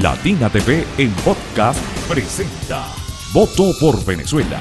Latina TV en podcast presenta Voto por Venezuela.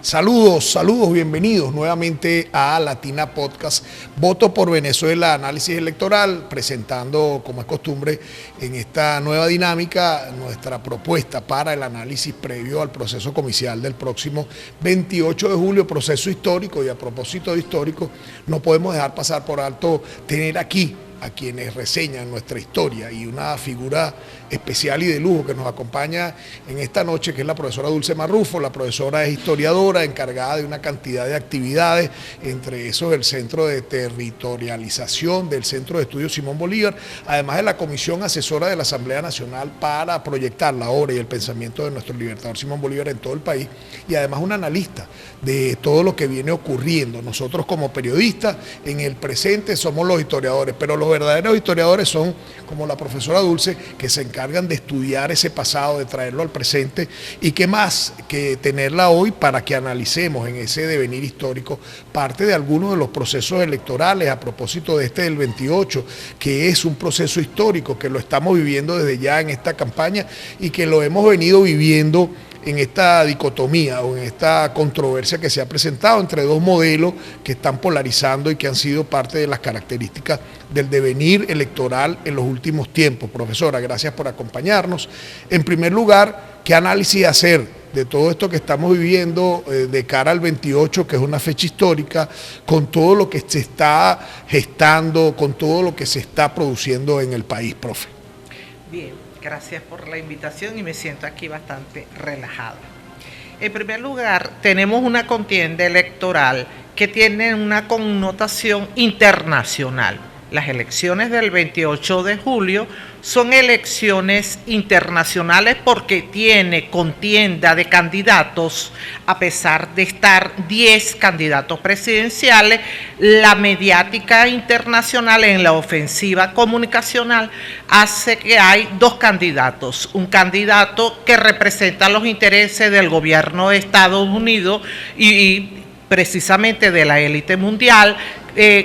Saludos, bienvenidos nuevamente a Latina Podcast, Voto por Venezuela, análisis electoral, presentando, como es costumbre, en esta nueva dinámica, nuestra propuesta para el análisis previo al proceso comicial del próximo 28 de julio, proceso histórico. Y a propósito de histórico, no podemos dejar pasar por alto tener aquí a quienes reseñan nuestra historia y una figura especial y de lujo que nos acompaña en esta noche, que es la profesora Dulce Marrufo. La profesora es historiadora, encargada de una cantidad de actividades, entre esos el Centro de Territorialización del Centro de Estudios Simón Bolívar, además de la Comisión Asesora de la Asamblea Nacional para proyectar la obra y el pensamiento de nuestro libertador Simón Bolívar en todo el país, y además una analista de todo lo que viene ocurriendo. Nosotros como periodistas en el presente somos los historiadores, pero los verdaderos historiadores son, como la profesora Dulce, que se encargan de estudiar ese pasado, de traerlo al presente, y qué más que tenerla hoy para que analicemos en ese devenir histórico parte de algunos de los procesos electorales, a propósito de este del 28, que es un proceso histórico, que lo estamos viviendo desde ya en esta campaña y que lo hemos venido viviendo en esta dicotomía o en esta controversia que se ha presentado entre dos modelos que están polarizando y que han sido parte de las características del devenir electoral en los últimos tiempos. Profesora, gracias por acompañarnos. En primer lugar, ¿qué análisis hacer de todo esto que estamos viviendo de cara al 28, que es una fecha histórica, con todo lo que se está gestando, con todo lo que se está produciendo en el país, profe? Bien. Gracias por la invitación y me siento aquí bastante relajado. En primer lugar, tenemos una contienda electoral que tiene una connotación internacional. Las elecciones del 28 de julio son elecciones internacionales porque tiene contienda de candidatos, a pesar de estar 10 candidatos presidenciales. La mediática internacional en la ofensiva comunicacional hace que hay dos candidatos, un candidato que representa los intereses del gobierno de Estados Unidos y precisamente de la élite mundial,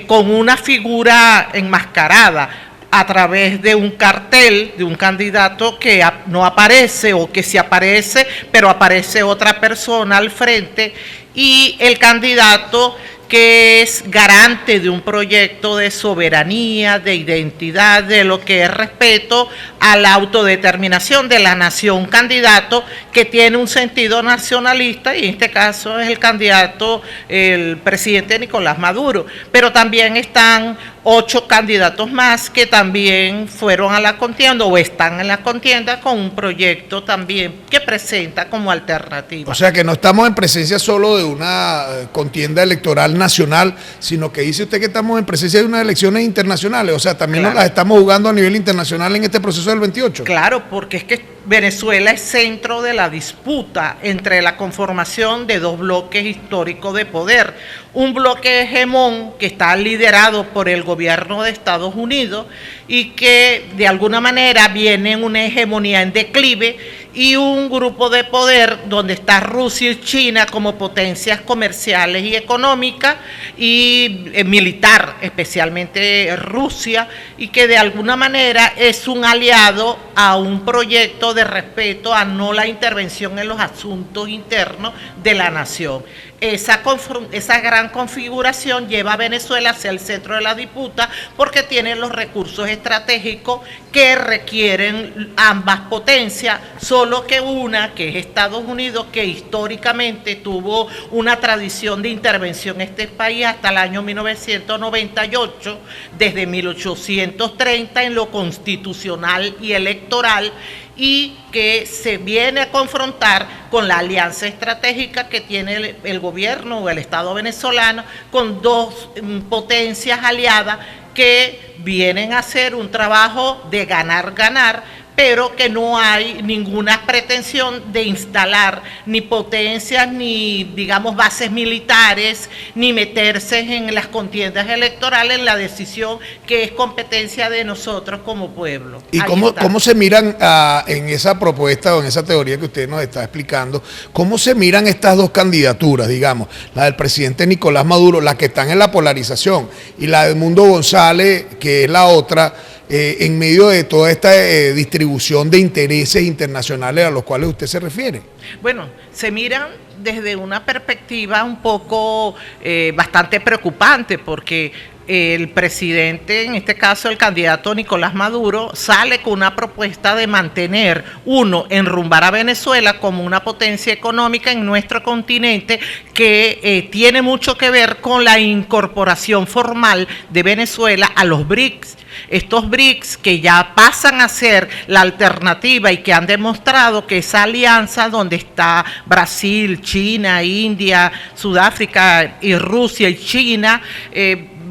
con una figura enmascarada a través de un cartel de un candidato que no aparece, o que sí aparece, pero aparece otra persona al frente, y el candidato que es garante de un proyecto de soberanía, de identidad, de lo que es respeto a la autodeterminación de la nación, un candidato que tiene un sentido nacionalista, y en este caso es el candidato, el presidente Nicolás Maduro, pero también están 8 candidatos más que también fueron a la contienda o están en la contienda con un proyecto también que presenta como alternativa. O sea que no estamos en presencia solo de una contienda electoral nacional, sino que dice usted que estamos en presencia de unas elecciones internacionales, o sea, también claro, nos las estamos jugando a nivel internacional en este proceso del 28. Claro, porque es que Venezuela es centro de la disputa entre la conformación de dos bloques históricos de poder. Un bloque hegemón que está liderado por el gobierno de Estados Unidos y que de alguna manera viene en una hegemonía en declive, y un grupo de poder donde está Rusia y China como potencias comerciales y económicas y militar, especialmente Rusia, y que de alguna manera es un aliado a un proyecto de respeto a no la intervención en los asuntos internos de la nación. Esa gran configuración lleva a Venezuela hacia el centro de la disputa porque tiene los recursos estratégicos que requieren ambas potencias, solo que una, que es Estados Unidos, que históricamente tuvo una tradición de intervención en este país hasta el año 1998, desde 1830 en lo constitucional y electoral, y que se viene a confrontar con la alianza estratégica que tiene el gobierno o el Estado venezolano con dos potencias aliadas que vienen a hacer un trabajo de ganar-ganar pero que no hay ninguna pretensión de instalar ni potencias, ni digamos bases militares, ni meterse en las contiendas electorales, en la decisión que es competencia de nosotros como pueblo. ¿Y cómo se miran en esa propuesta o en esa teoría que usted nos está explicando, cómo se miran estas dos candidaturas, digamos, la del presidente Nicolás Maduro, la que están en la polarización, y la de Edmundo González, que es la otra, en medio de toda esta distribución de intereses internacionales a los cuales usted se refiere? Bueno, se miran desde una perspectiva un poco bastante preocupante, porque el presidente, en este caso el candidato Nicolás Maduro, sale con una propuesta de mantener, enrumbar a Venezuela como una potencia económica en nuestro continente, que tiene mucho que ver con la incorporación formal de Venezuela a los BRICS. Estos BRICS que ya pasan a ser la alternativa y que han demostrado que esa alianza donde está Brasil, China, India, Sudáfrica y Rusia y China,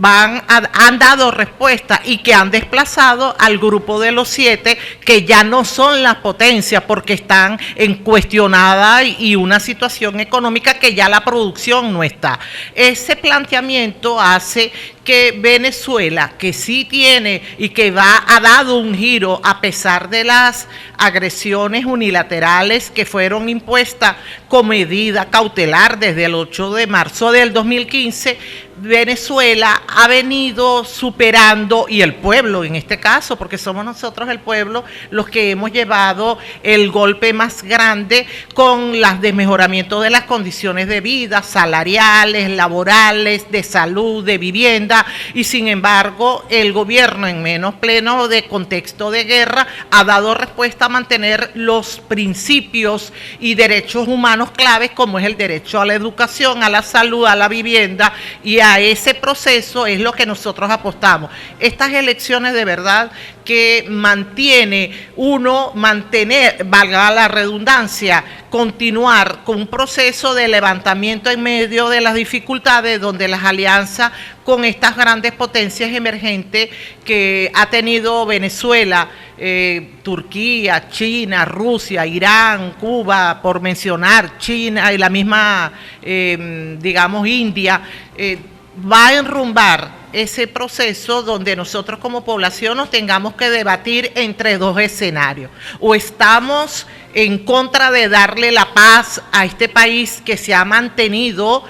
han dado respuesta y que han desplazado al grupo de los 7, que ya no son las potencias porque están en cuestionada y una situación económica que ya la producción no está. Ese planteamiento hace que Venezuela, que sí tiene y que ha dado un giro a pesar de las agresiones unilaterales que fueron impuestas con medida cautelar desde el 8 de marzo del 2015, Venezuela ha venido superando, y el pueblo en este caso, porque somos nosotros el pueblo los que hemos llevado el golpe más grande con el desmejoramiento de las condiciones de vida, salariales, laborales, de salud, de vivienda, y sin embargo el gobierno, en menos pleno de contexto de guerra, ha dado respuesta a mantener los principios y derechos humanos claves, como es el derecho a la educación, a la salud, a la vivienda, y a ese proceso es lo que nosotros apostamos. Estas elecciones de verdad que mantener, valga la redundancia, continuar con un proceso de levantamiento en medio de las dificultades, donde las alianzas con estas grandes potencias emergentes que ha tenido Venezuela, Turquía, China, Rusia, Irán, Cuba, por mencionar, China y la misma, digamos, India, va a enrumbar ese proceso donde nosotros como población nos tengamos que debatir entre dos escenarios. O estamos en contra de darle la paz a este país que se ha mantenido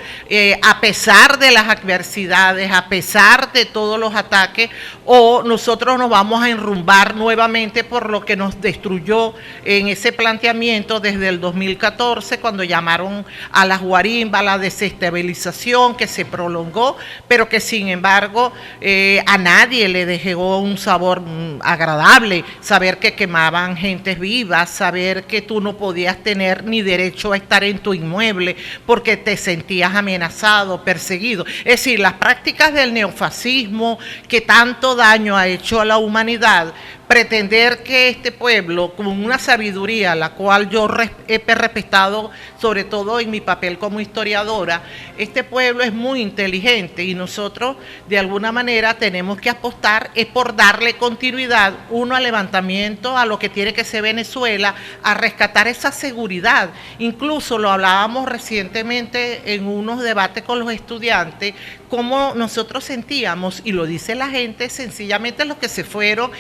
a pesar de las adversidades, a pesar de todos los ataques, o nosotros nos vamos a enrumbar nuevamente por lo que nos destruyó en ese planteamiento desde el 2014, cuando llamaron a las guarimbas, a la desestabilización que se prolongó, pero que sin embargo a nadie le dejó un sabor agradable, saber que quemaban gentes vivas, saber que tú no podías tener ni derecho a estar en tu inmueble porque te sentías amenazado, perseguido. Es decir, las prácticas del neofascismo que tanto daño ha hecho a la humanidad, pretender que este pueblo, con una sabiduría, la cual yo he respetado, sobre todo en mi papel como historiadora, este pueblo es muy inteligente y nosotros de alguna manera tenemos que apostar es por darle continuidad, al levantamiento a lo que tiene que ser Venezuela, a rescatar esa seguridad. Incluso lo hablábamos recientemente en unos debates con los estudiantes, cómo nosotros sentíamos, y lo dice la gente, sencillamente los que se fueron,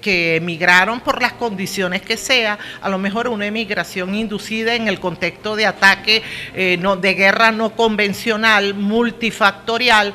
que emigraron por las condiciones que sea, a lo mejor una emigración inducida en el contexto de ataque, de guerra no convencional, multifactorial,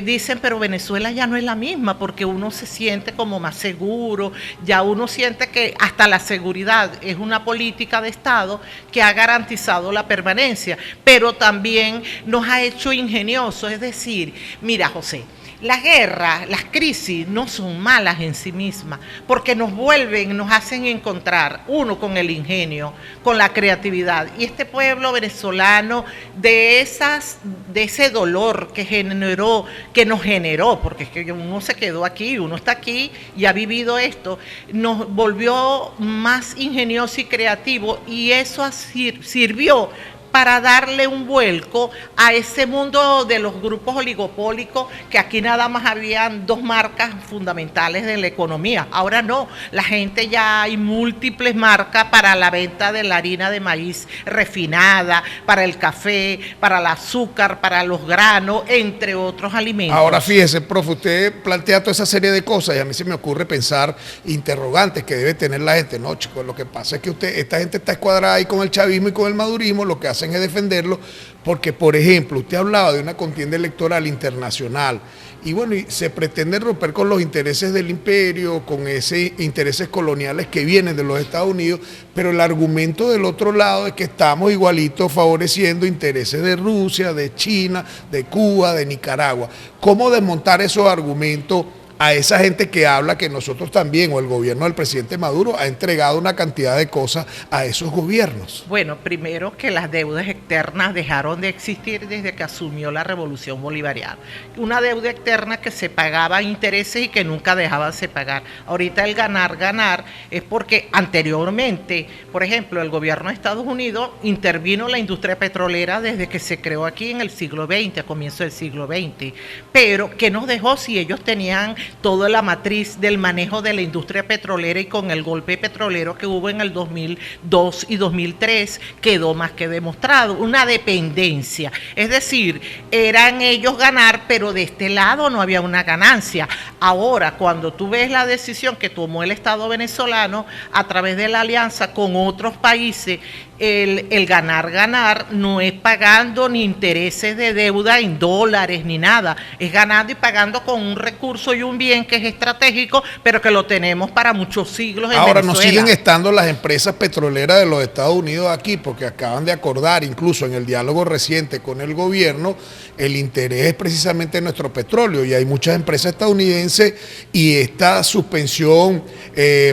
dicen, pero Venezuela ya no es la misma, porque uno se siente como más seguro, ya uno siente que hasta la seguridad es una política de Estado que ha garantizado la permanencia, pero también nos ha hecho ingeniosos, es decir, mira, José, las guerras, las crisis no son malas en sí mismas, porque nos hacen encontrar, con el ingenio, con la creatividad. Y este pueblo venezolano, de ese dolor que nos generó, porque es que uno se quedó aquí, uno está aquí y ha vivido esto, nos volvió más ingenioso y creativo, y eso sirvió para darle un vuelco a ese mundo de los grupos oligopólicos, que aquí nada más habían dos marcas fundamentales de la economía. Ahora no, la gente ya hay múltiples marcas para la venta de la harina de maíz refinada, para el café, para el azúcar, para los granos, entre otros alimentos. Ahora fíjese, profe, usted plantea toda esa serie de cosas y a mí se me ocurre pensar interrogantes que debe tener la gente. No, chicos, lo que pasa es que esta gente está escuadrada ahí con el chavismo y con el madurismo, lo que hacen es defenderlo, porque, por ejemplo, usted hablaba de una contienda electoral internacional y bueno, y se pretende romper con los intereses del imperio, con esos intereses coloniales que vienen de los Estados Unidos, pero el argumento del otro lado es que estamos igualitos favoreciendo intereses de Rusia, de China, de Cuba, de Nicaragua. ¿Cómo desmontar esos argumentos a esa gente que habla que nosotros también, o el gobierno del presidente Maduro, ha entregado una cantidad de cosas a esos gobiernos? Bueno, primero que las deudas externas dejaron de existir desde que asumió la Revolución Bolivariana. Una deuda externa que se pagaba intereses y que nunca dejaba de pagar. Ahorita el ganar es porque anteriormente, por ejemplo, el gobierno de Estados Unidos intervino en la industria petrolera desde que se creó aquí en el siglo XX, a comienzos del siglo XX. Pero, ¿qué nos dejó si ellos tenían toda la matriz del manejo de la industria petrolera, y con el golpe petrolero que hubo en el 2002 y 2003 quedó más que demostrado una dependencia? Es decir, eran ellos ganar, pero de este lado no había una ganancia. Ahora, cuando tú ves la decisión que tomó el Estado venezolano a través de la alianza con otros países, el ganar no es pagando ni intereses de deuda en dólares ni nada, es ganando y pagando con un recurso y un bien que es estratégico, pero que lo tenemos para muchos siglos en Ahora Venezuela. no siguen estando las empresas petroleras de los Estados Unidos aquí, porque acaban de acordar, incluso en el diálogo reciente con el gobierno, el interés es precisamente nuestro petróleo, y hay muchas empresas estadounidenses, y esta suspensión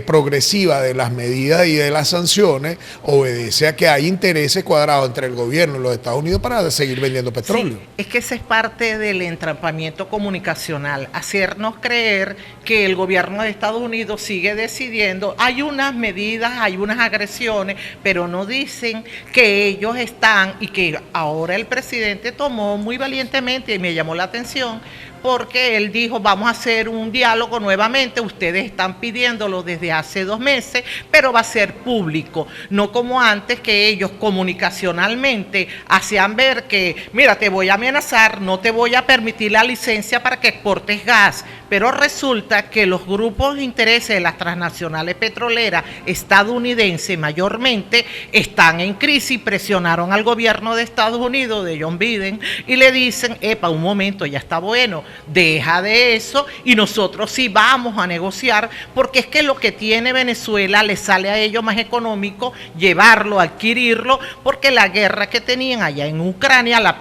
progresiva de las medidas y de las sanciones obedece a que hay intereses cuadrados entre el gobierno y los Estados Unidos para seguir vendiendo petróleo. Sí, es que esa es parte del entrampamiento comunicacional, hacernos creer que el gobierno de Estados Unidos sigue decidiendo. Hay unas medidas, hay unas agresiones, pero no dicen que ellos están, y que ahora el presidente tomó muy valientemente, y me llamó la atención, porque él dijo: vamos a hacer un diálogo nuevamente, ustedes están pidiéndolo desde hace 2 meses, pero va a ser público, no como antes, que ellos comunicacionalmente hacían ver que, mira, te voy a amenazar, no te voy a permitir la licencia para que exportes gas, pero resulta que los grupos de intereses de las transnacionales petroleras estadounidenses mayormente están en crisis, presionaron al gobierno de Estados Unidos, de John Biden, y le dicen: epa, un momento, ya está bueno, deja de eso y nosotros sí vamos a negociar, porque es que lo que tiene Venezuela le sale a ellos más económico llevarlo, adquirirlo, porque la guerra que tenían allá en Ucrania la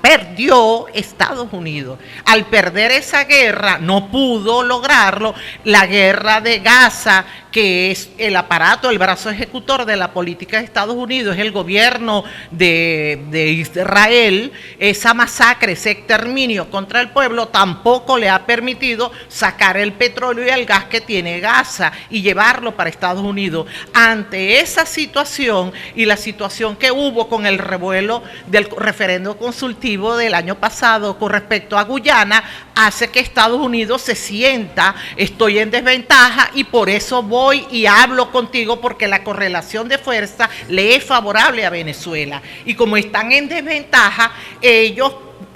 perdió Estados Unidos. Al perder esa guerra no pudo lograrlo. La guerra de Gaza, que es el aparato, el brazo ejecutor de la política de Estados Unidos, es el gobierno de Israel, esa masacre, ese exterminio contra el pueblo, tampoco le ha permitido sacar el petróleo y el gas que tiene Gaza y llevarlo para Estados Unidos. Ante esa situación y la situación que hubo con el revuelo del referendo consultivo del año pasado con respecto a Guyana, hace que Estados Unidos se sienta: estoy en desventaja y por eso voy y hablo contigo, porque la correlación de fuerza le es favorable a Venezuela. Y como están en desventaja, ellos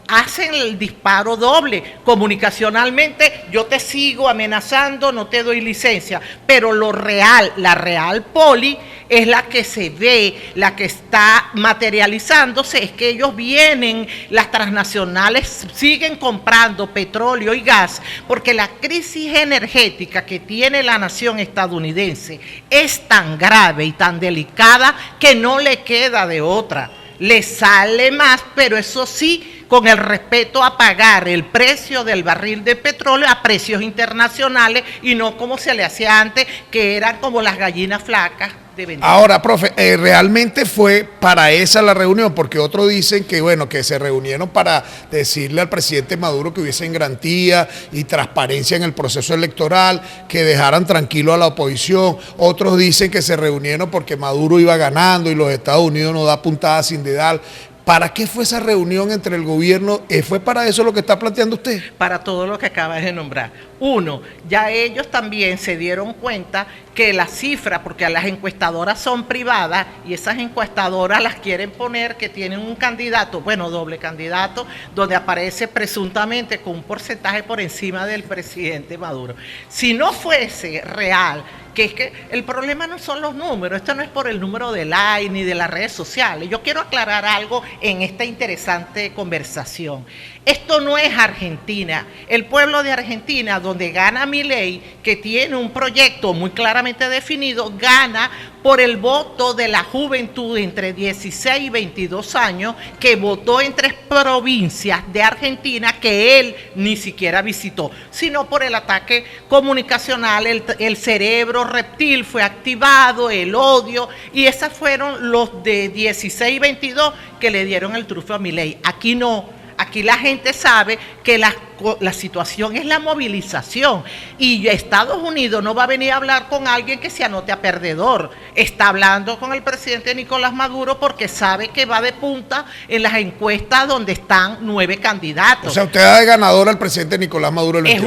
hacen el disparo doble. Comunicacionalmente, yo te sigo amenazando, no te doy licencia, pero lo real, la real poli, es la que se ve, la que está materializándose, es que ellos vienen, las transnacionales siguen comprando petróleo y gas, porque la crisis energética que tiene la nación estadounidense es tan grave y tan delicada que no le queda de otra. Le sale más, pero eso sí, con el respeto a pagar el precio del barril de petróleo a precios internacionales, y no como se le hacía antes, que eran como las gallinas flacas. de vender. Ahora, profe, ¿realmente fue para esa la reunión? Porque otros dicen que, bueno, que se reunieron para decirle al presidente Maduro que hubiesen garantía y transparencia en el proceso electoral, que dejaran tranquilo a la oposición. Otros dicen que se reunieron porque Maduro iba ganando y los Estados Unidos no da puntada sin dedal. ¿Para qué fue esa reunión entre el gobierno? ¿Fue para eso lo que está planteando usted? Para todo lo que acabas de nombrar. Uno, ya ellos también se dieron cuenta que la cifra, porque las encuestadoras son privadas y esas encuestadoras las quieren poner que tienen un candidato, bueno, doble candidato, donde aparece presuntamente con un porcentaje por encima del presidente Maduro. Si no fuese real, que es que el problema no son los números, esto no es por el número de like ni de las redes sociales. Yo quiero aclarar algo en esta interesante conversación. Esto no es Argentina. El pueblo de Argentina, donde gana Milei, que tiene un proyecto muy claramente definido, gana por el voto de la juventud entre 16 y 22 años, que votó en 3 provincias de Argentina que él ni siquiera visitó, sino por el ataque comunicacional, el cerebro reptil fue activado, el odio, y esos fueron los de 16 y 22 que le dieron el trufo a Milei. Aquí no. Aquí la gente sabe que la situación es la movilización y Estados Unidos no va a venir a hablar con alguien que se anote a perdedor. Está hablando con el presidente Nicolás Maduro porque sabe que va de punta en las encuestas donde están 9 candidatos. O sea, usted da de ganador al presidente Nicolás Maduro el 28.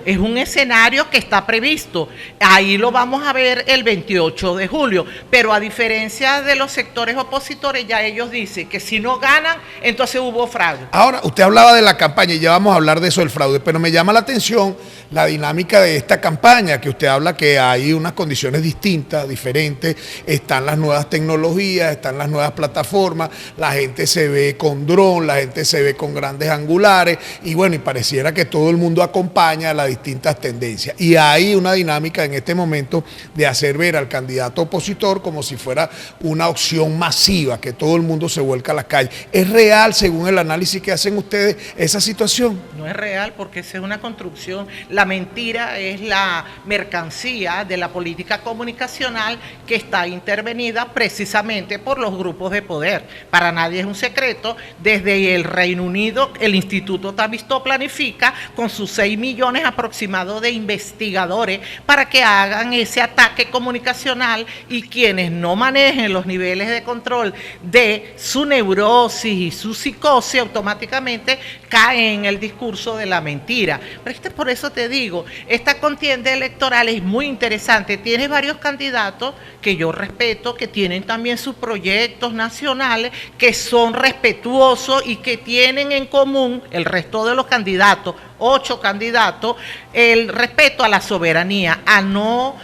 Es un escenario que está previsto. Ahí lo vamos a ver el 28 de julio. Pero a diferencia de los sectores opositores, ya ellos dicen que si no ganan, entonces hubo fraude. Ahora, usted hablaba de la campaña y ya vamos a hablar de eso del fraude, pero me llama la atención la dinámica de esta campaña, que usted habla que hay unas condiciones distintas, diferentes, están las nuevas tecnologías, están las nuevas plataformas, la gente se ve con dron, la gente se ve con grandes angulares y bueno, y pareciera que todo el mundo acompaña las distintas tendencias. Y hay una dinámica en este momento de hacer ver al candidato opositor como si fuera una opción masiva, que todo el mundo se vuelca a las calles. ¿Es real, según el análisis que hacen ustedes, esa situación? No es real porque esa es una construcción. La mentira es la mercancía de la política comunicacional que está intervenida precisamente por los grupos de poder. Para nadie es un secreto, desde el Reino Unido el Instituto Tavistock planifica con sus 6 millones aproximados de investigadores para que hagan ese ataque comunicacional y quienes no manejen los niveles de control de su neurosis y su psicosis automáticamente caen en el discurso de la mentira. Pero por eso te digo, esta contienda electoral es muy interesante, tiene varios candidatos que yo respeto, que tienen también sus proyectos nacionales, que son respetuosos y que tienen en común el resto de los candidatos, 8 candidatos, el respeto a la soberanía, a no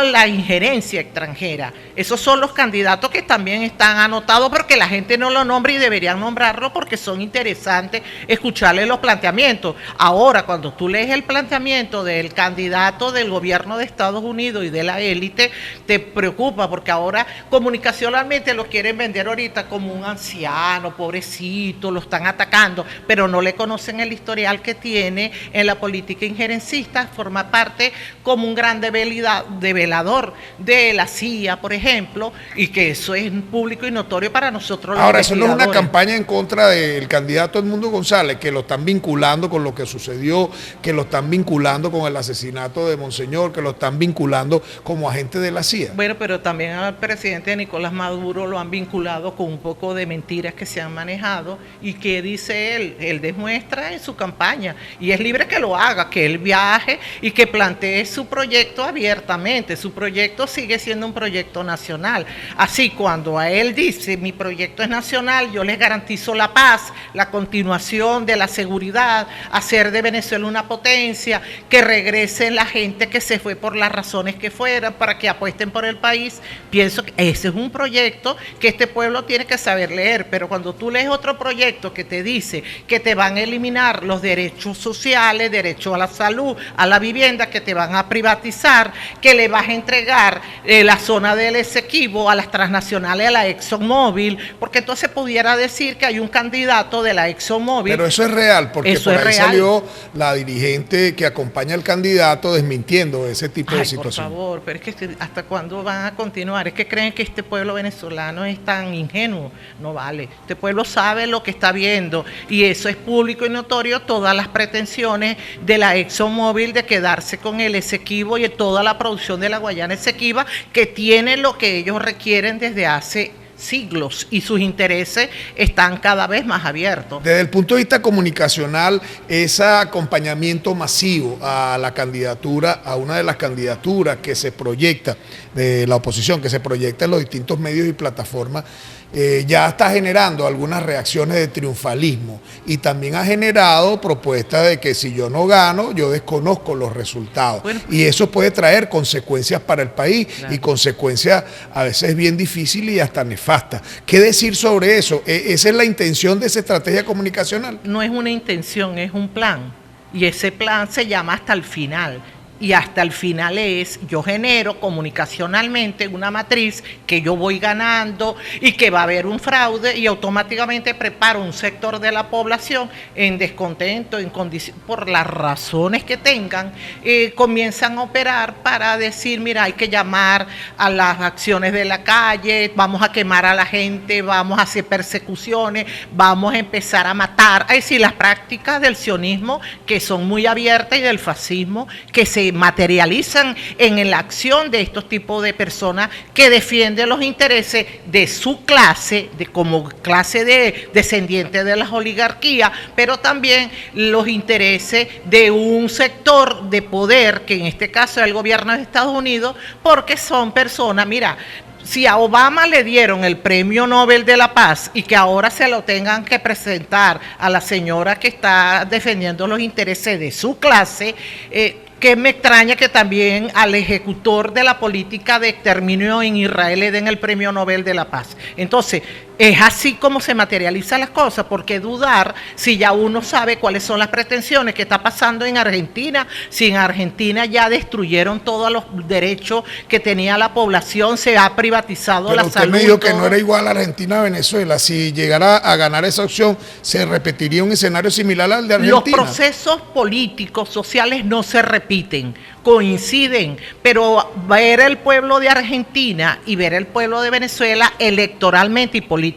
la injerencia extranjera. Esos son los candidatos que también están anotados porque la gente no lo nombra y deberían nombrarlo porque son interesantes escucharle los planteamientos. Ahora, cuando tú lees el planteamiento del candidato del gobierno de Estados Unidos y de la élite, te preocupa porque ahora comunicacionalmente lo quieren vender ahorita como un anciano, pobrecito, lo están atacando, pero no le conocen el historial que tiene en la política injerencista, forma parte como un gran develador de la CIA, por ejemplo, y que eso es público y notorio para nosotros los Ahora, eso no es una investigadores. campaña en contra del candidato Edmundo González, que lo están vinculando con lo que sucedió, que lo están vinculando con el asesinato de Monseñor, que lo están vinculando como agente de la CIA. Bueno, pero también al presidente Nicolás Maduro lo han vinculado con un poco de mentiras que se han manejado y que dice él demuestra en su campaña y es libre que lo haga, que él viaje y que plantee su proyecto abiertamente. Su proyecto sigue siendo un proyecto nacional. Así, cuando a él dice mi proyecto es nacional, yo les garantizo la paz, la continuación de la seguridad, hacer de Venezuela una potencia, que regrese la gente que se fue por las razones que fueran, para que apuesten por el país. Pienso que ese es un proyecto que este pueblo tiene que saber leer, pero cuando tú lees otro proyecto que te dice que te van a eliminar los derechos derechos sociales, derecho a la salud, a la vivienda, que te van a privatizar, que le vas a entregar la zona del Esequibo a las transnacionales, a la ExxonMobil, porque entonces pudiera decir que hay un candidato de la ExxonMobil. Pero eso es real, porque eso por ahí es real. salió la dirigente que acompaña al candidato desmintiendo ese tipo de situación. Por favor, pero es que ¿hasta cuándo van a continuar? Es que creen que este pueblo venezolano es tan ingenuo. No vale. Este pueblo sabe lo que está viendo y eso es público y notorio, todas las pretensiones de la ExxonMobil de quedarse con el Esequibo y toda la producción de la Guayana Esequiba, que tiene lo que ellos requieren desde hace siglos y sus intereses están cada vez más abiertos. Desde el punto de vista comunicacional, ese acompañamiento masivo a la candidatura, a una de las candidaturas que se proyecta de la oposición, que se proyecta en los distintos medios y plataformas, ya está generando algunas reacciones de triunfalismo y también ha generado propuestas de que si yo no gano, yo desconozco los resultados. Bueno, y eso puede traer consecuencias para el país, claro, y consecuencias a veces bien difíciles y hasta nefastas. ¿Qué decir sobre eso? ¿Esa es la intención de esa estrategia comunicacional? No es una intención, es un plan. Y ese plan se llama Hasta el Final. Y hasta el final yo genero comunicacionalmente una matriz que yo voy ganando y que va a haber un fraude y automáticamente preparo un sector de la población en descontento, por las razones que tengan, comienzan a operar para decir, mira, hay que llamar a las acciones de la calle, vamos a quemar a la gente, vamos a hacer persecuciones, vamos a empezar a matar. Es decir, las prácticas del sionismo que son muy abiertas y del fascismo que se materializan en la acción de estos tipos de personas que defienden los intereses de su clase, como clase de descendiente de las oligarquías, pero también los intereses de un sector de poder, que en este caso es el gobierno de Estados Unidos, porque son personas, mira, si a Obama le dieron el Premio Nobel de la Paz y que ahora se lo tengan que presentar a la señora que está defendiendo los intereses de su clase, que me extraña que también al ejecutor de la política de exterminio en Israel le den el Premio Nobel de la Paz. Entonces, es así como se materializan las cosas, porque dudar si ya uno sabe cuáles son las pretensiones que está pasando en Argentina, si en Argentina ya destruyeron todos los derechos que tenía la población, se ha privatizado la salud. Pero usted me dijo que no era igual a Argentina a Venezuela. Si llegara a ganar esa opción, ¿se repetiría un escenario similar al de Argentina? Los procesos políticos, sociales no se repiten, coinciden, pero ver el pueblo de Argentina y ver el pueblo de Venezuela electoralmente y políticamente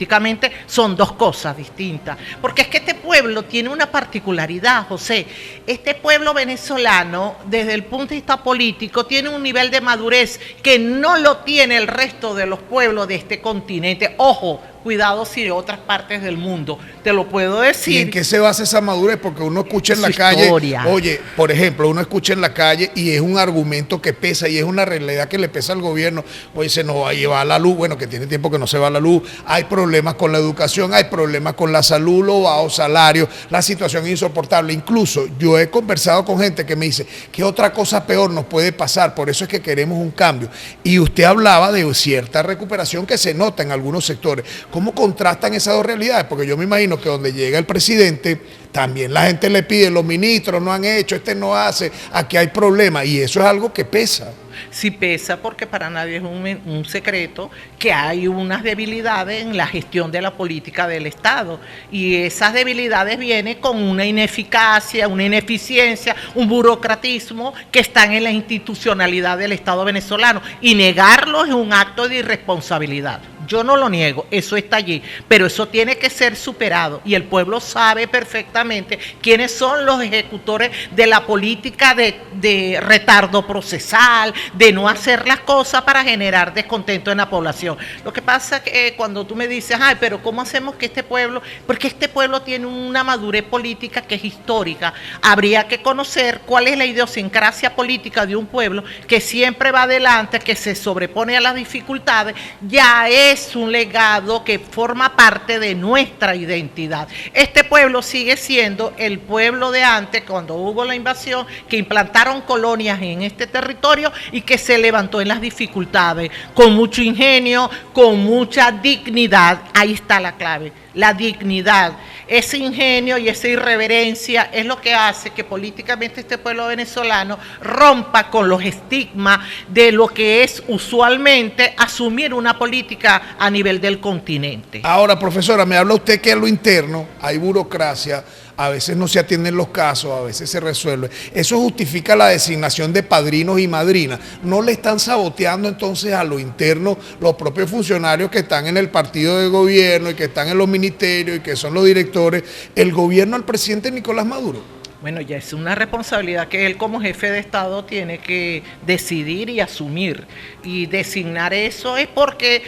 son dos cosas distintas, porque es que este pueblo tiene una particularidad, José. Este pueblo venezolano, desde el punto de vista político, tiene un nivel de madurez que no lo tiene el resto de los pueblos de este continente. Ojo, cuidado si de otras partes del mundo, te lo puedo decir. ¿Y en qué se basa esa madurez? Porque uno escucha en la calle, oye, por ejemplo, uno escucha en la calle y es un argumento que pesa y es una realidad que le pesa al gobierno. Oye, se nos va a llevar la luz, bueno, que tiene tiempo que no se va la luz, hay problemas con la educación, hay problemas con la salud, los bajos salarios, la situación es insoportable. Incluso yo he conversado con gente que me dice, ¿qué otra cosa peor nos puede pasar? Por eso es que queremos un cambio. Y usted hablaba de cierta recuperación que se nota en algunos sectores. ¿Cómo contrastan esas dos realidades? Porque yo me imagino que donde llega el presidente, también la gente le pide, los ministros no han hecho, este no hace, aquí hay problemas, y eso es algo que pesa. Sí pesa, porque para nadie es un secreto que hay unas debilidades en la gestión de la política del Estado, y esas debilidades vienen con una ineficacia, una ineficiencia, un burocratismo que están en la institucionalidad del Estado venezolano, y negarlo es un acto de irresponsabilidad. Yo no lo niego, eso está allí, pero eso tiene que ser superado y el pueblo sabe perfectamente quiénes son los ejecutores de la política de retardo procesal, de no hacer las cosas para generar descontento en la población. Lo que pasa es que cuando tú me dices, ay, pero ¿cómo hacemos que este pueblo? Porque este pueblo tiene una madurez política que es histórica. Habría que conocer cuál es la idiosincrasia política de un pueblo que siempre va adelante, que se sobrepone a las dificultades. Ya es es un legado que forma parte de nuestra identidad. Este pueblo sigue siendo el pueblo de antes, cuando hubo la invasión, que implantaron colonias en este territorio y que se levantó en las dificultades, con mucho ingenio, con mucha dignidad. Ahí está la clave, la dignidad. Ese ingenio y esa irreverencia es lo que hace que políticamente este pueblo venezolano rompa con los estigmas de lo que es usualmente asumir una política a nivel del continente. Ahora, profesora, me habla usted que en lo interno hay burocracia, a veces no se atienden los casos, a veces se resuelve. Eso justifica la designación de padrinos y madrinas. ¿No le están saboteando entonces a lo interno los propios funcionarios que están en el partido de gobierno y que están en los ministerios y que son los directores, el gobierno al presidente Nicolás Maduro? Bueno, ya es una responsabilidad que él como jefe de Estado tiene que decidir y asumir. Y designar eso es porque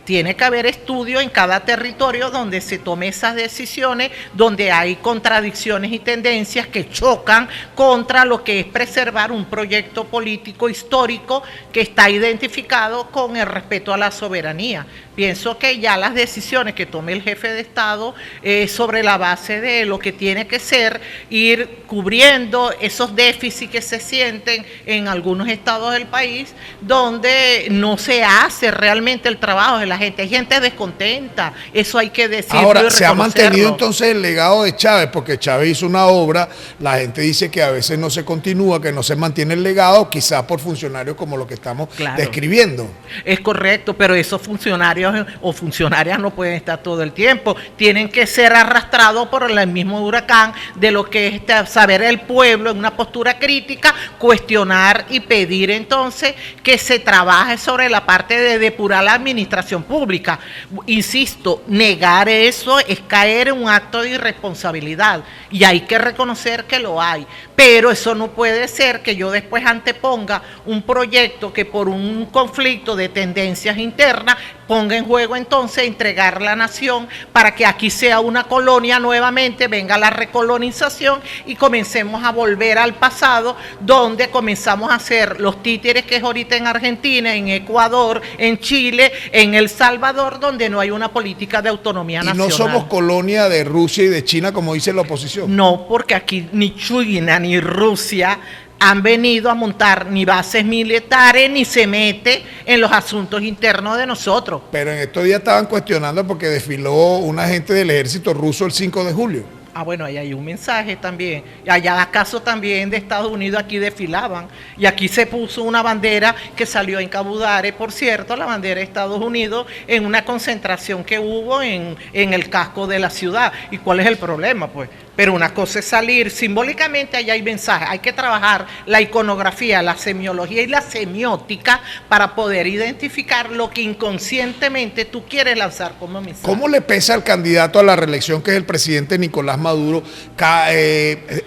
tiene que haber estudio en cada territorio donde se tome esas decisiones, donde hay contradicciones y tendencias que chocan contra lo que es preservar un proyecto político histórico que está identificado con el respeto a la soberanía. Pienso que ya las decisiones que tome el jefe de Estado sobre la base de lo que tiene que ser ir cubriendo esos déficits que se sienten en algunos estados del país donde no se hace realmente el trabajo de la gente. Hay gente descontenta, eso hay que decirlo. Ahora, se ha mantenido entonces el legado de Chávez, porque Chávez hizo una obra, la gente dice que a veces no se continúa, que no se mantiene el legado, quizás por funcionarios como lo que estamos describiendo. Es correcto, pero esos funcionarios o funcionarias no pueden estar todo el tiempo, tienen que ser arrastrados por el mismo huracán de lo que es saber el pueblo en una postura crítica, cuestionar y pedir entonces que se trabaje sobre la parte de depurar la administración pública. Insisto, negar eso es caer en un acto de irresponsabilidad y hay que reconocer que lo hay, pero eso no puede ser que yo después anteponga un proyecto que por un conflicto de tendencias internas ponga en juego entonces entregar la nación para que aquí sea una colonia nuevamente, venga la recolonización y comencemos a volver al pasado donde comenzamos a hacer los títeres que es ahorita en Argentina, en Ecuador, en Chile, en El Salvador, donde no hay una política de autonomía nacional. ¿Y no somos colonia de Rusia y de China como dice la oposición? No, porque aquí ni China ni Rusia han venido a montar ni bases militares ni se mete en los asuntos internos de nosotros. Pero en estos días estaban cuestionando porque desfiló un agente del ejército ruso el 5 de julio. Ah, bueno, ahí hay un mensaje también. Allá acaso también de Estados Unidos aquí desfilaban. Y aquí se puso una bandera que salió en Cabudare, por cierto, la bandera de Estados Unidos, en una concentración que hubo en el casco de la ciudad. ¿Y cuál es el problema? Pues, pero una cosa es salir, simbólicamente allá hay mensajes. Hay que trabajar la iconografía, la semiología y la semiótica para poder identificar lo que inconscientemente tú quieres lanzar como mensaje. ¿Cómo le pesa al candidato a la reelección, que es el presidente Nicolás Maduro,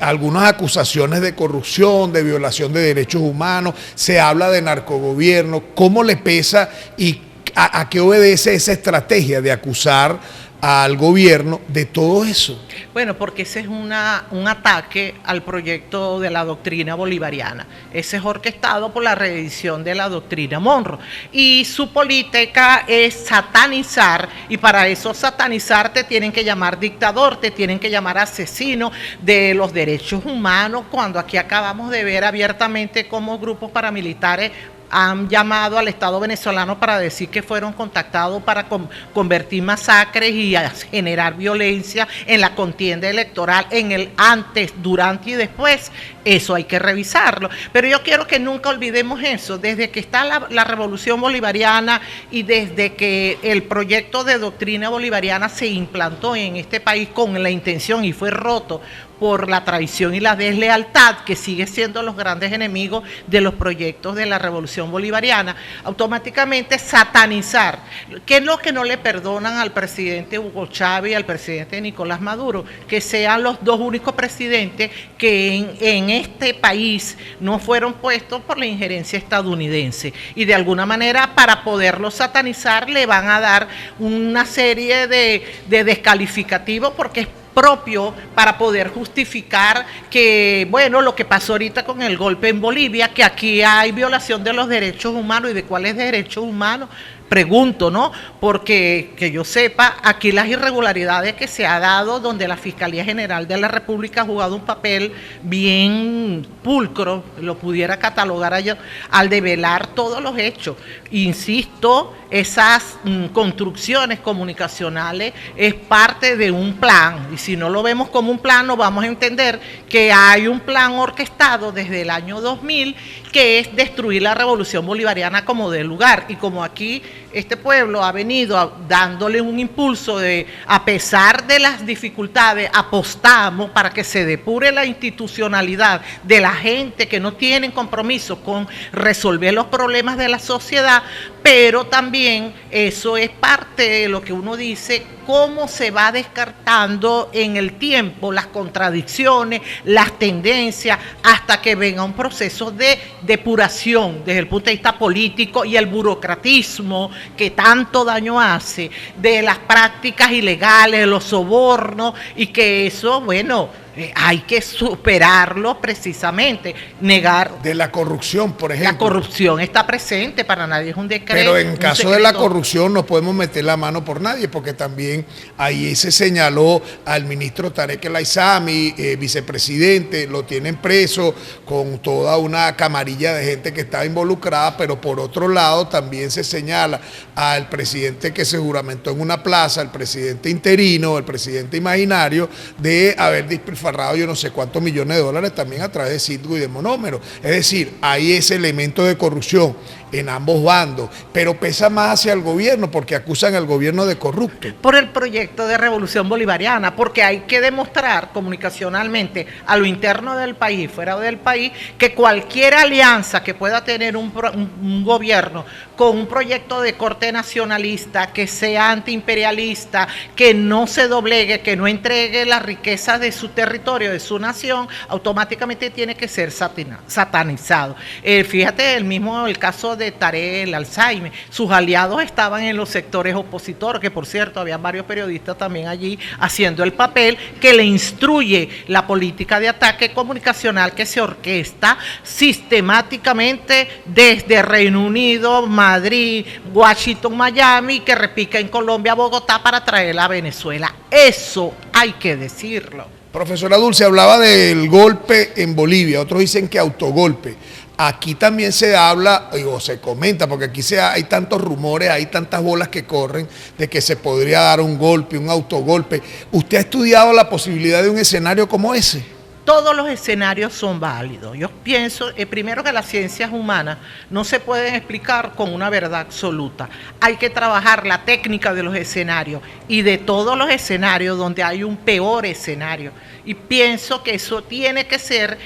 algunas acusaciones de corrupción, de violación de derechos humanos? Se habla de narcogobierno. ¿Cómo le pesa y a qué obedece esa estrategia de acusar al gobierno de todo eso? Bueno, porque ese es un ataque al proyecto de la doctrina bolivariana. Ese es orquestado por la reedición de la doctrina Monroe. Y su política es satanizar, y para eso satanizar te tienen que llamar dictador, te tienen que llamar asesino de los derechos humanos, cuando aquí acabamos de ver abiertamente cómo grupos paramilitares han llamado al Estado venezolano para decir que fueron contactados para convertir masacres y a generar violencia en la contienda electoral, en el antes, durante y después. Eso hay que revisarlo. Pero yo quiero que nunca olvidemos eso. Desde que está la revolución bolivariana y desde que el proyecto de doctrina bolivariana se implantó en este país con la intención y fue roto por la traición y la deslealtad, que sigue siendo los grandes enemigos de los proyectos de la revolución bolivariana, automáticamente satanizar. ¿Qué es lo que no le perdonan al presidente Hugo Chávez y al presidente Nicolás Maduro? Que sean los dos únicos presidentes que en este país no fueron puestos por la injerencia estadounidense. Y de alguna manera, para poderlo satanizar, le van a dar una serie de descalificativos porque es propio para poder justificar que, bueno, lo que pasó ahorita con el golpe en Bolivia, que aquí hay violación de los derechos humanos. ¿Y de cuáles derechos humanos? Pregunto, ¿no? Porque que yo sepa, aquí las irregularidades que se ha dado, donde la Fiscalía General de la República ha jugado un papel bien pulcro, lo pudiera catalogar allá, al develar todos los hechos. Insisto, esas construcciones comunicacionales es parte de un plan, y si no lo vemos como un plan, no vamos a entender que hay un plan orquestado desde el año 2000, que es destruir la revolución bolivariana como de lugar, y como aquí este pueblo ha venido dándole un impulso de, a pesar de las dificultades, apostamos para que se depure la institucionalidad de la gente que no tienen compromiso con resolver los problemas de la sociedad, pero también eso es parte de lo que uno dice, cómo se va descartando en el tiempo las contradicciones, las tendencias, hasta que venga un proceso de depuración desde el punto de vista político y el burocratismo que tanto daño hace, de las prácticas ilegales, de los sobornos, y que eso, bueno, hay que superarlo precisamente, negar. De la corrupción, por ejemplo. La corrupción está presente, para nadie es un decreto. Pero en caso de la corrupción no podemos meter la mano por nadie, porque también ahí se señaló al ministro Tarek El Aissami, vicepresidente, lo tienen preso con toda una camarilla de gente que estaba involucrada, pero por otro lado también se señala al presidente que se juramentó en una plaza, el presidente interino, el presidente imaginario, de haber despilfarrado yo no sé cuántos millones de dólares también a través de Citgo y de Monómero. Es decir, hay ese elemento de corrupción en ambos bandos, pero pesa más hacia el gobierno porque acusan al gobierno de corrupto. Por el proyecto de revolución bolivariana, porque hay que demostrar comunicacionalmente a lo interno del país y fuera del país que cualquier alianza que pueda tener un gobierno con un proyecto de corte nacionalista, que sea antiimperialista, que no se doblegue, que no entregue las riquezas de su territorio, de su nación, automáticamente tiene que ser satanizado. Fíjate el caso de Tarek El Aissami, sus aliados estaban en los sectores opositores, que por cierto había varios periodistas también allí haciendo el papel que le instruye la política de ataque comunicacional que se orquesta sistemáticamente desde Reino Unido, Madrid, Washington, Miami, que repica en Colombia, Bogotá, para traerla a Venezuela. Eso hay que decirlo. Profesora Dulce, hablaba del golpe en Bolivia, otros dicen que autogolpe. Aquí también se habla, o se comenta, porque aquí hay tantos rumores, hay tantas bolas que corren de que se podría dar un golpe, un autogolpe. ¿Usted ha estudiado la posibilidad de un escenario como ese? Todos los escenarios son válidos. Yo pienso, primero, que las ciencias humanas no se pueden explicar con una verdad absoluta. Hay que trabajar la técnica de los escenarios y de todos los escenarios donde hay un peor escenario. Y pienso que eso tiene que ser,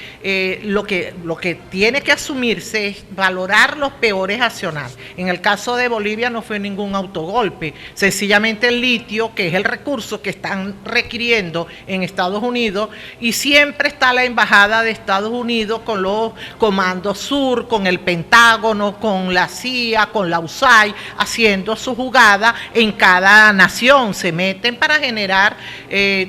lo que tiene que asumirse es valorar los peores escenarios. En el caso de Bolivia no fue ningún autogolpe, sencillamente el litio, que es el recurso que están requiriendo en Estados Unidos, y siempre está la embajada de Estados Unidos con los comandos sur, con el Pentágono, con la CIA, con la USAID, haciendo su jugada en cada nación, se meten para generar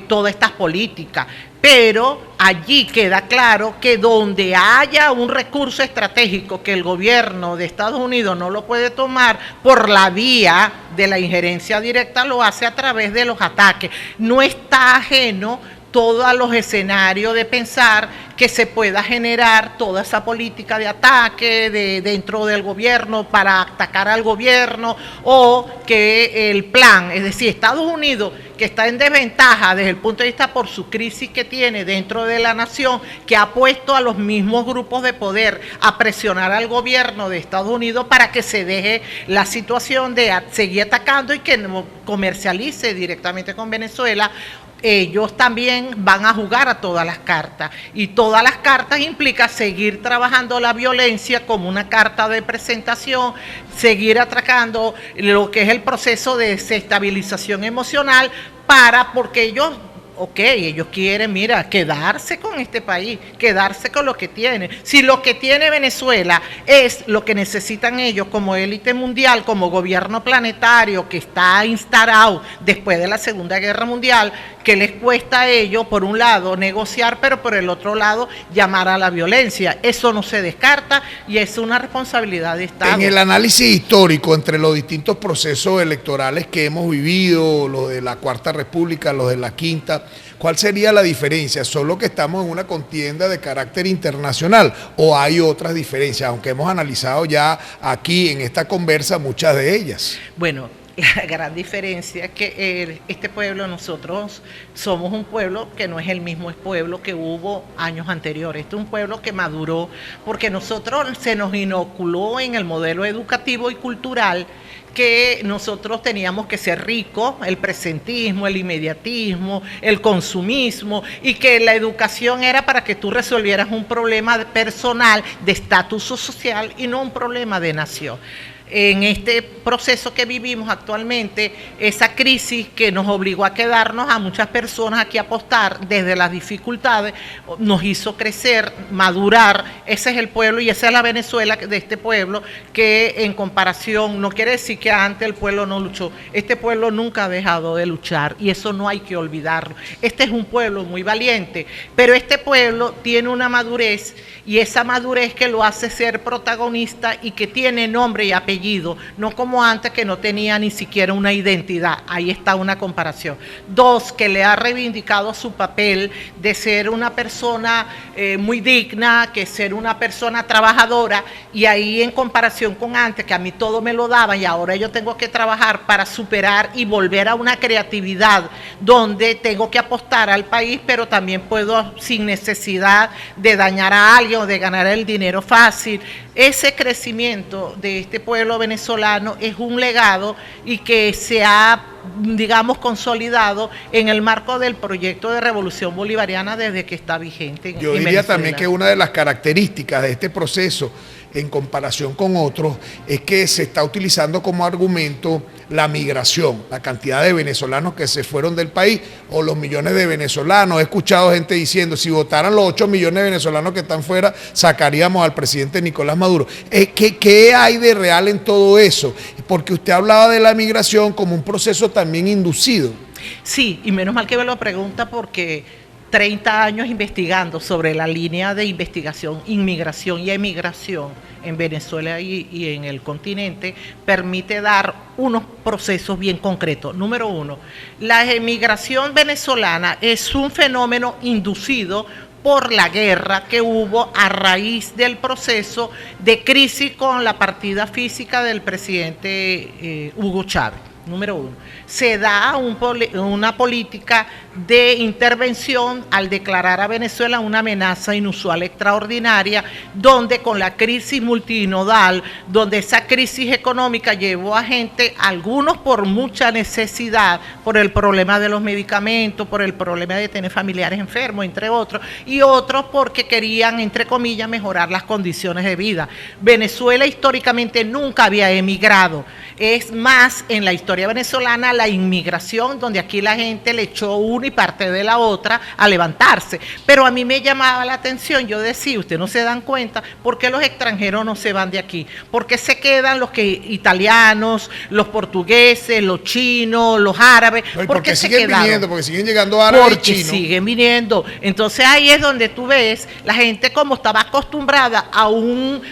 todas estas políticas. Pero allí queda claro que donde haya un recurso estratégico que el gobierno de Estados Unidos no lo puede tomar por la vía de la injerencia directa, lo hace a través de los ataques. No está ajeno todos los escenarios de pensar que se pueda generar toda esa política de ataque dentro del gobierno para atacar al gobierno, o que el plan, es decir, Estados Unidos, que está en desventaja desde el punto de vista por su crisis que tiene dentro de la nación, que ha puesto a los mismos grupos de poder a presionar al gobierno de Estados Unidos para que se deje la situación de seguir atacando y que no comercialice directamente con Venezuela. Ellos también van a jugar a todas las cartas, y todas las cartas implica seguir trabajando la violencia como una carta de presentación, seguir atracando lo que es el proceso de desestabilización emocional, porque ellos ok, ellos quieren, mira, quedarse con este país, quedarse con lo que tiene. Si lo que tiene Venezuela es lo que necesitan ellos como élite mundial, como gobierno planetario que está instalado después de la Segunda Guerra Mundial, que les cuesta a ellos, por un lado, negociar, pero por el otro lado, llamar a la violencia. Eso no se descarta y es una responsabilidad de Estado. En el análisis histórico entre los distintos procesos electorales que hemos vivido, los de la Cuarta República, los de la Quinta, ¿cuál sería la diferencia? ¿Solo que estamos en una contienda de carácter internacional o hay otras diferencias? Aunque hemos analizado ya aquí en esta conversa muchas de ellas. Bueno, la gran diferencia es que este pueblo, nosotros somos un pueblo que no es el mismo pueblo que hubo años anteriores. Este es un pueblo que maduró porque nosotros se nos inoculó en el modelo educativo y cultural que nosotros teníamos que ser ricos, el presentismo, el inmediatismo, el consumismo, y que la educación era para que tú resolvieras un problema personal de estatus social y no un problema de nación. En este proceso que vivimos actualmente, esa crisis que nos obligó a quedarnos a muchas personas aquí a apostar desde las dificultades, nos hizo crecer, madurar. Ese es el pueblo y esa es la Venezuela de este pueblo, que en comparación, no quiere decir que antes el pueblo no luchó, este pueblo nunca ha dejado de luchar y eso no hay que olvidarlo. Este es un pueblo muy valiente, pero este pueblo tiene una madurez y esa madurez que lo hace ser protagonista y que tiene nombre y apellido, no como antes que no tenía ni siquiera una identidad. Ahí está una comparación. Dos, que le ha reivindicado su papel de ser una persona muy digna, que ser una persona trabajadora, y ahí en comparación con antes, que a mí todo me lo daban y ahora yo tengo que trabajar para superar y volver a una creatividad donde tengo que apostar al país, pero también puedo sin necesidad de dañar a alguien o de ganar el dinero fácil. Ese crecimiento de este pueblo venezolano es un legado y que se ha, digamos, consolidado en el marco del proyecto de revolución bolivariana desde que está vigente. Yo diría también que una de las características de este proceso en comparación con otros es que se está utilizando como argumento la migración, la cantidad de venezolanos que se fueron del país o los millones de venezolanos. He escuchado gente diciendo, si votaran los 8 millones de venezolanos que están fuera, sacaríamos al presidente Nicolás Maduro. ¿Qué hay de real en todo eso? Porque usted hablaba de la migración como un proceso también inducido. Sí, y menos mal que me lo pregunta porque 30 años investigando sobre la línea de investigación, inmigración y emigración en Venezuela y en el continente, permite dar unos procesos bien concretos. Número uno, la emigración venezolana es un fenómeno inducido por la guerra que hubo a raíz del proceso de crisis con la partida física del presidente Hugo Chávez. Número uno, se da una política de intervención al declarar a Venezuela una amenaza inusual extraordinaria, donde con la crisis multinodal, donde esa crisis económica llevó a gente, algunos por mucha necesidad, por el problema de los medicamentos, por el problema de tener familiares enfermos, entre otros, y otros porque querían, entre comillas, mejorar las condiciones de vida. Venezuela históricamente nunca había emigrado, es más en la historia venezolana la inmigración, donde aquí la gente le echó una y parte de la otra a levantarse. Pero a mí me llamaba la atención, yo decía, ustedes no se dan cuenta, ¿por qué los extranjeros no se van de aquí? ¿Por qué se quedan los italianos, los portugueses, los chinos, los árabes? No, ¿Por qué siguen quedaron? viniendo, porque siguen llegando árabes y Porque chinos. siguen viniendo. Entonces ahí es donde tú ves la gente como estaba acostumbrada a un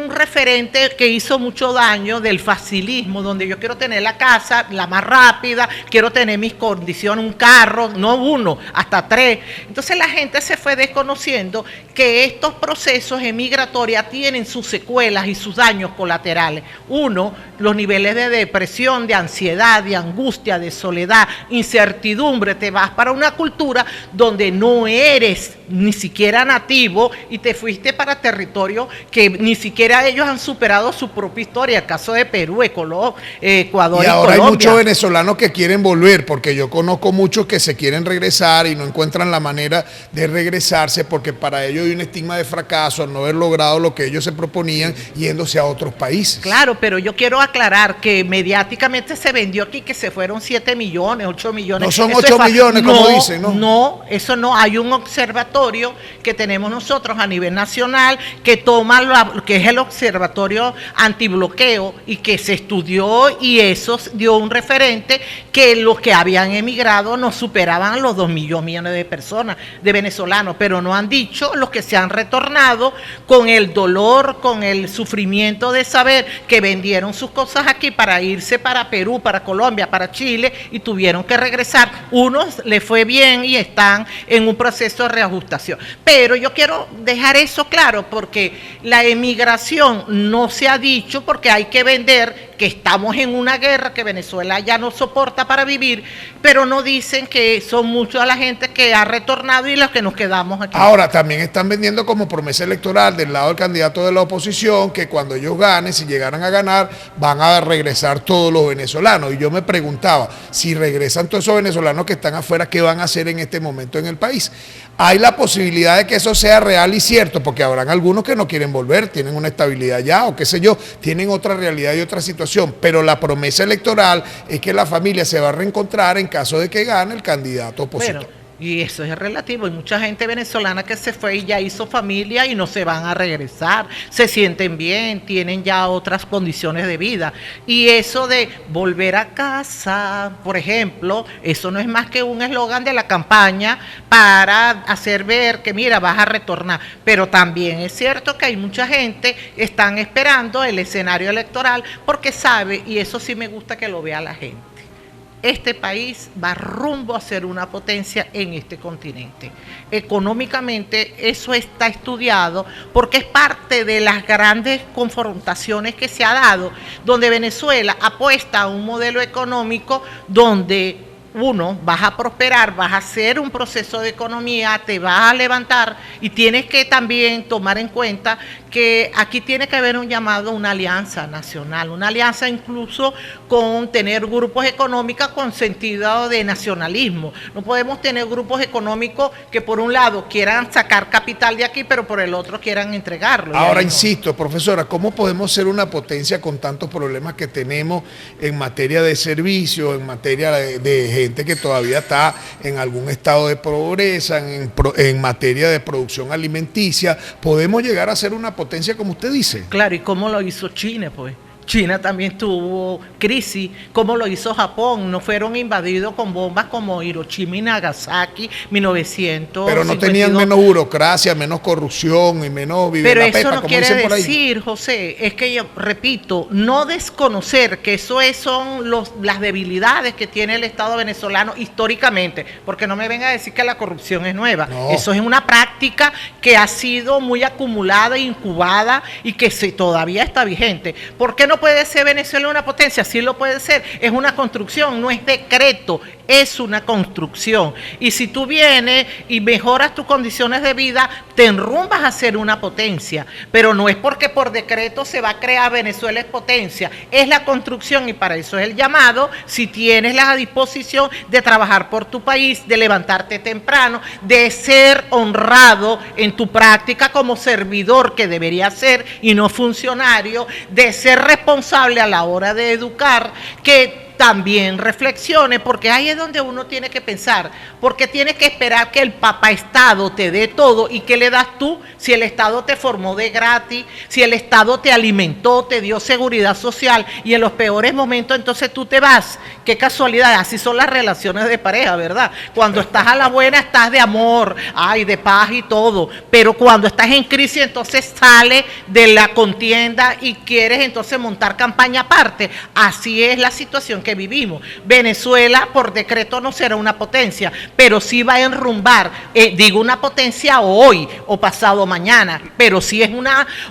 referente que hizo mucho daño del facilismo, donde yo quiero tener la casa la más rápida, quiero tener mis condiciones, un carro, no uno, hasta 3. Entonces la gente se fue desconociendo que estos procesos emigratorios tienen sus secuelas y sus daños colaterales. Uno, los niveles de depresión, de ansiedad, de angustia, de soledad, incertidumbre. Te vas para una cultura donde no eres ni siquiera nativo y te fuiste para territorios que ni siquiera ellos han superado su propia historia. El caso de Perú, Ecuador y ahora Colombia. hay muchos venezolanos que quieren volver, porque yo conozco muchos que se quieren quieren regresar y no encuentran la manera de regresarse porque para ellos hay un estigma de fracaso al no haber logrado lo que ellos se proponían yéndose a otros países. Claro, pero yo quiero aclarar que mediáticamente se vendió aquí que se fueron 7 millones, 8 millones. No son Eso 8 millones, como dicen, ¿no? No, eso no. Hay un observatorio que tenemos nosotros a nivel nacional que que es el observatorio antibloqueo y que se estudió y eso dio un referente que los que habían emigrado no superaban los 2 millones de personas, de venezolanos, pero no han dicho los que se han retornado con el dolor, con el sufrimiento de saber que vendieron sus cosas aquí para irse para Perú, para Colombia, para Chile y tuvieron que regresar. Unos les fue bien y están en un proceso de reajustación. Pero yo quiero dejar eso claro porque la emigración no se ha dicho porque hay que vender que estamos en una guerra que Venezuela ya no soporta para vivir, pero no dicen que son muchos a la gente que ha retornado y los que nos quedamos aquí. Ahora, también están vendiendo como promesa electoral del lado del candidato de la oposición que cuando ellos ganen, si llegaran a ganar, van a regresar todos los venezolanos. Y yo me preguntaba, si regresan todos esos venezolanos que están afuera, ¿qué van a hacer en este momento en el país? Hay la posibilidad de que eso sea real y cierto, porque habrán algunos que no quieren volver, tienen una estabilidad ya o qué sé yo, tienen otra realidad y otra situación, pero la promesa electoral es que la familia se va a reencontrar en caso de que gane el candidato opositor. Bueno, y eso es relativo. Hay mucha gente venezolana que se fue y ya hizo familia y no se van a regresar. Se sienten bien, tienen ya otras condiciones de vida. Y eso de volver a casa, por ejemplo, eso no es más que un eslogan de la campaña para hacer ver que, mira, vas a retornar. Pero también es cierto que hay mucha gente que están esperando el escenario electoral porque sabe, y eso sí me gusta que lo vea la gente. Este país va rumbo a ser una potencia en este continente. Económicamente eso está estudiado porque es parte de las grandes confrontaciones que se ha dado, donde Venezuela apuesta a un modelo económico donde uno, vas a prosperar, vas a hacer un proceso de economía, te vas a levantar y tienes que también tomar en cuenta que aquí tiene que haber un llamado a una alianza nacional, una alianza incluso con tener grupos económicos con sentido de nacionalismo. No podemos tener grupos económicos que por un lado quieran sacar capital de aquí, pero por el otro quieran entregarlo. Ahora insisto, profesora, ¿cómo podemos ser una potencia con tantos problemas que tenemos en materia de servicios, en materia de gente que todavía está en algún estado de pobreza, en materia de producción alimenticia? ¿Podemos llegar a ser una potencia como usted dice? Claro, ¿y cómo lo hizo China, pues? China también tuvo crisis, como lo hizo Japón, no fueron invadidos con bombas como Hiroshima y Nagasaki, 1952. Pero no tenían menos burocracia, menos corrupción y menos vivir Pero la eso pepa, no como quiere dicen por ahí. decir, José, es que yo repito, no desconocer que eso son las debilidades que tiene el Estado venezolano históricamente, porque no me venga a decir que la corrupción es nueva. No. Eso es una práctica que ha sido muy acumulada, incubada y que todavía está vigente. ¿Por qué no puede ser Venezuela una potencia? Sí lo puede ser, es una construcción, no es decreto, es una construcción. Y si tú vienes y mejoras tus condiciones de vida, te enrumbas a ser una potencia, pero no es porque por decreto se va a crear Venezuela es potencia, es la construcción y para eso es el llamado, si tienes la disposición de trabajar por tu país, de levantarte temprano, de ser honrado en tu práctica como servidor que debería ser y no funcionario, de ser responsable a la hora de educar, que también reflexione, porque ahí es donde uno tiene que pensar, porque tienes que esperar que el papá Estado te dé todo, y ¿qué le das tú si el Estado te formó de gratis, si el Estado te alimentó, te dio seguridad social, y en los peores momentos entonces tú te vas? Qué casualidad, así son las relaciones de pareja, ¿verdad? Cuando estás a la buena estás de amor, ay, de paz y todo, pero cuando estás en crisis entonces sales de la contienda y quieres entonces montar campaña aparte. Así es la situación que vivimos. Venezuela por decreto no será una potencia, pero sí va a enrumbar, digo una potencia hoy o pasado mañana, pero sí es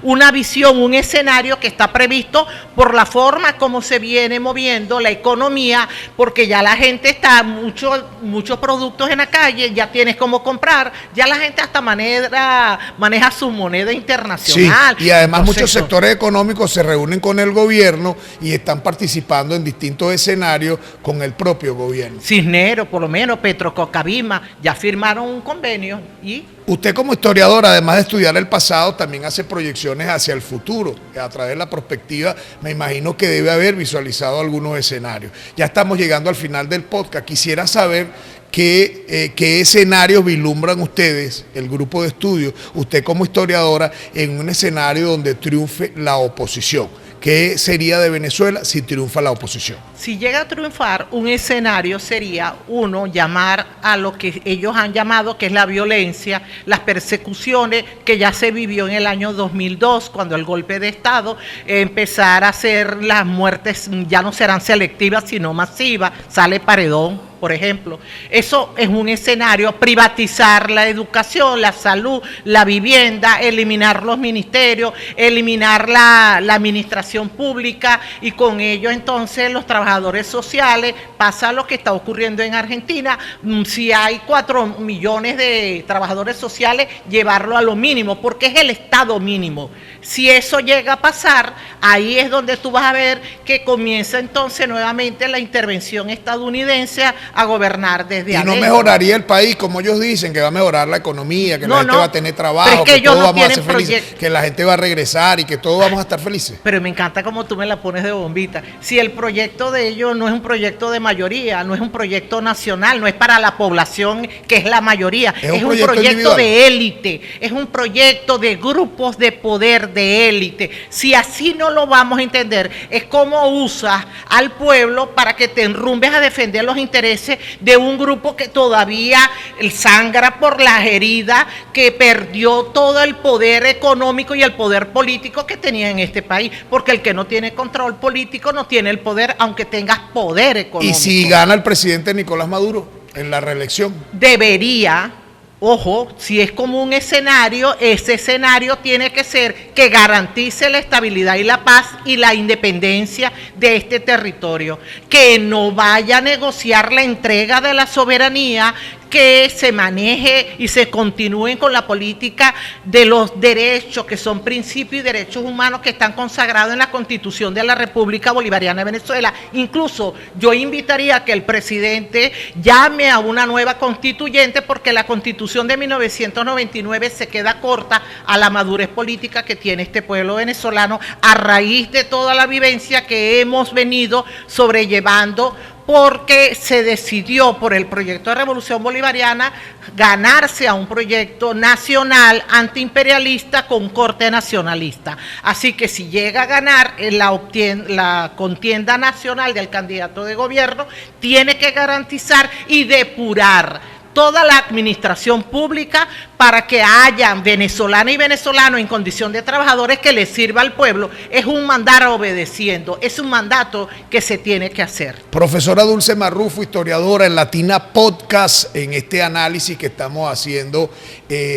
una visión, un escenario que está previsto por la forma como se viene moviendo la economía, porque ya la gente está, muchos productos en la calle, ya tienes cómo comprar, ya la gente hasta maneja su moneda internacional. Sí, y además muchos sectores económicos se reúnen con el gobierno y están participando en distintos escenarios escenario con el propio gobierno. Cisneros, por lo menos, Petrococabima, ya firmaron un convenio y... Usted como historiador, además de estudiar el pasado, también hace proyecciones hacia el futuro. A través de la perspectiva, me imagino que debe haber visualizado algunos escenarios. Ya estamos llegando al final del podcast. Quisiera saber qué escenarios vislumbran ustedes, el grupo de estudio, usted como historiadora, en un escenario donde triunfe la oposición. ¿Qué sería de Venezuela si triunfa la oposición? Si llega a triunfar, un escenario sería, uno, llamar a lo que ellos han llamado que es la violencia, las persecuciones que ya se vivió en el año 2002, cuando el golpe de Estado, empezar a hacer las muertes, ya no serán selectivas, sino masivas, sale Paredón, por ejemplo. Eso es un escenario, privatizar la educación, la salud, la vivienda, eliminar los ministerios, eliminar la administración pública y con ello entonces los trabajadores sociales, pasa lo que está ocurriendo en Argentina, si hay 4 millones de trabajadores sociales, llevarlo a lo mínimo, porque es el Estado mínimo. Si eso llega a pasar, ahí es donde tú vas a ver que comienza entonces nuevamente la intervención estadounidense a gobernar desde adentro. Y no mejoraría el país, como ellos dicen, que va a mejorar la economía, que la gente va a tener trabajo, que todos vamos a ser felices, que la gente va a regresar y que todos vamos a estar felices. Pero me encanta como tú me la pones de bombita. Si el proyecto de ellos no es un proyecto de mayoría, no es un proyecto nacional, no es para la población que es la mayoría, es un proyecto de élite, es un proyecto de grupos de poder de élite. Si así no lo vamos a entender, es como usas al pueblo para que te enrumbes a defender los intereses de un grupo que todavía sangra por las heridas, que perdió todo el poder económico y el poder político que tenía en este país, porque el que no tiene control político no tiene el poder, aunque tengas poder económico. ¿Y si gana el presidente Nicolás Maduro en la reelección? Debería... Ojo, si es como un escenario, ese escenario tiene que ser que garantice la estabilidad y la paz y la independencia de este territorio, que no vaya a negociar la entrega de la soberanía, que se maneje y se continúen con la política de los derechos, que son principios y derechos humanos que están consagrados en la Constitución de la República Bolivariana de Venezuela. Incluso yo invitaría a que el presidente llame a una nueva constituyente, porque la Constitución de 1999 se queda corta a la madurez política que tiene este pueblo venezolano a raíz de toda la vivencia que hemos venido sobrellevando, porque se decidió por el proyecto de Revolución Bolivariana ganarse a un proyecto nacional antiimperialista con corte nacionalista. Así que si llega a ganar la contienda nacional del candidato de gobierno, tiene que garantizar y depurar toda la administración pública para que haya venezolanas y venezolanos en condición de trabajadores que les sirva al pueblo. Es un mandato obedeciendo, es un mandato que se tiene que hacer. Profesora Dulce Marrufo, historiadora en Latina Podcast, en este análisis que estamos haciendo,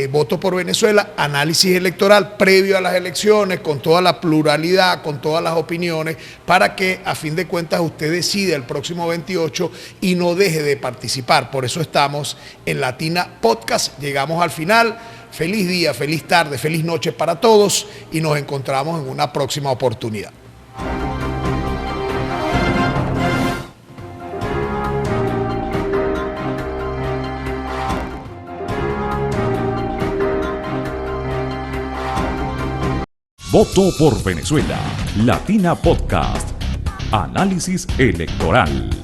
Voto por Venezuela, análisis electoral previo a las elecciones, con toda la pluralidad, con todas las opiniones, para que a fin de cuentas usted decida el próximo 28 y no deje de participar. Por eso estamos en Latina Podcast. Llegamos al final. Feliz día, feliz tarde, feliz noche para todos y nos encontramos en una próxima oportunidad. Voto por Venezuela, Latina Podcast, análisis electoral.